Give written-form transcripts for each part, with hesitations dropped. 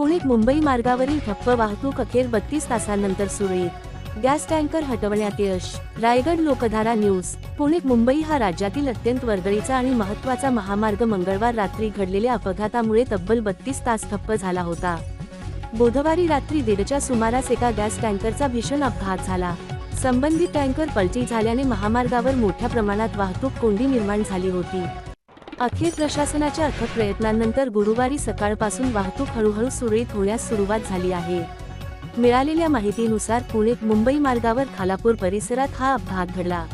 पुणे मुंबई मार्गावरील ठप्प वाहतूक अखेर 32 तासांनंतर सुरळीत, गॅस टँकर हटवण्यात यश. रायगड लोकधारा न्यूज. पुणे मुंबई हा राज्यातील अत्यंत वर्दळीचा आणि महत्त्वाचा महामार्ग मंगळवार रात्री घडलेल्या अपघातामुळे तब्बल 32 तास ठप्प झाला होता. बुधवारी रात्री 1:30च्या सुमारास एका गॅस टँकरचा भीषण अपघात झाला. संबंधित टँकर पलटी झाल्याने महामार्गावर मोठ्या प्रमाणात वाहतूक कोंडी निर्माण झाली होती. अखेर प्रशासनाच्या अथक प्रयत्नांनंतर गुरुवारी सकाळपासून वाहतूक हळूहळू सुरळीत होण्यास सुरुवात झाली आहे. मिळालेल्या माहितीनुसार पुणे मुंबई मार्गावर खालापूर परिसरात हा अपघात घडला.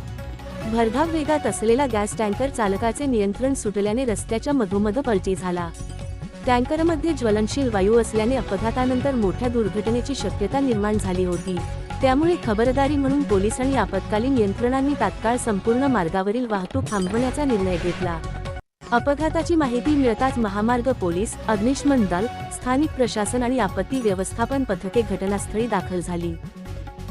भरधाव वेगात असलेला गॅस टँकर चालकाचे नियंत्रण सुटल्याने रस्त्याच्या मधोमध पलटी झाला. टँकरमध्ये ज्वलनशील वायू असल्याने अपघातानंतर मोठ्या दुर्घटनेची शक्यता निर्माण झाली होती. त्यामुळे खबरदारी म्हणून पोलीस आणि आपत्कालीन यंत्रणांनी तात्काळ संपूर्ण मार्गावरील वाहतूक थांबवण्याचा निर्णय घेतला. अपघाताची माहिती मिळताच महामार्ग पोलीस, अग्निशमन दल, स्थानिक प्रशासन आणि आपत्ती व्यवस्थापन पथके घटनास्थळी दाखल झाली.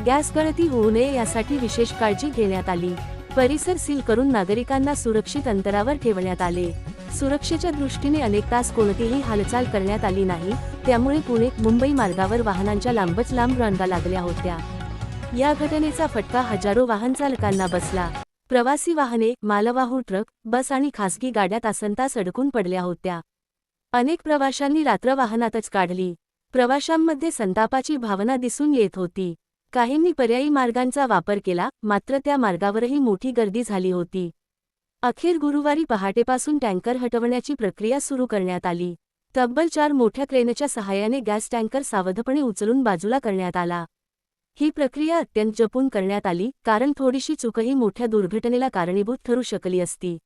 गॅस गळती होऊ नये यासाठी विशेष काळजी घेण्यात आली. परिसर सील करून नागरिकांना सुरक्षित अंतरावर ठेवण्यात आले. सुरक्षेच्या दृष्टीने अनेक तास कोणतीही हालचाल करण्यात आली नाही. त्यामुळे पुणे मुंबई मार्गावर वाहनांच्या लांबच लांब रांगा लागल्या होत्या. या घटनेचा फटका हजारो वाहन चालकांना बसला. प्रवासी वाहने, मालवाहू ट्रक, बस आणि खासगी गाड्या तासनतास अडकून पडल्या होत्या. अनेक प्रवाशांनी रात्र वाहनातच काढली. प्रवाशांमध्ये संतापाची भावना दिसून येत होती. काहींनी पर्यायी मार्गांचा वापर केला, मात्र त्या मार्गावरही मोठी गर्दी झाली होती. अखेर गुरुवारी पहाटेपासून टँकर हटवण्याची प्रक्रिया सुरू करण्यात आली. तब्बल 4 मोठ्या क्रेनच्या सहाय्याने गॅस टँकर सावधपणे उचलून बाजूला करण्यात आला. ही प्रक्रिया अत्यंत जपून करण्यात आली, कारण थोडीशी चूकही मोठ्या दुर्घटनेला कारणीभूत ठरू शकली असती.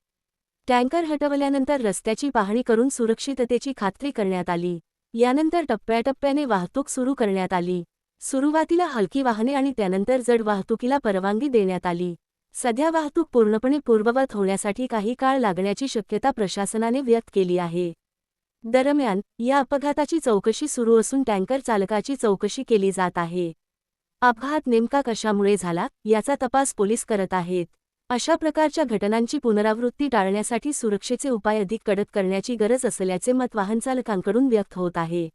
टँकर हटवल्यानंतर रस्त्याची पाहणी करून सुरक्षिततेची खात्री करण्यात आली. यानंतर टप्प्याटप्प्याने वाहतूक सुरू करण्यात आली. सुरुवातीला हलकी वाहने आणि त्यानंतर जड वाहतुकीला परवानगी देण्यात आली. सध्या वाहतूक पूर्णपणे पूर्ववत होण्यासाठी काही काळ लागण्याची शक्यता प्रशासनाने व्यक्त केली आहे. दरम्यान, या अपघाताची चौकशी सुरू असून टँकर चालकाची चौकशी केली जात आहे. अपघात नेमका कशामुळे झाला, याचा तपास पोलीस करत आहेत. अशा प्रकारच्या घटनांची पुनरावृत्ती टाळण्यासाठी सुरक्षेचे उपाय अधिक कडक करण्याची गरज असल्याचे मत वाहनचालकांकडून व्यक्त होत आहे.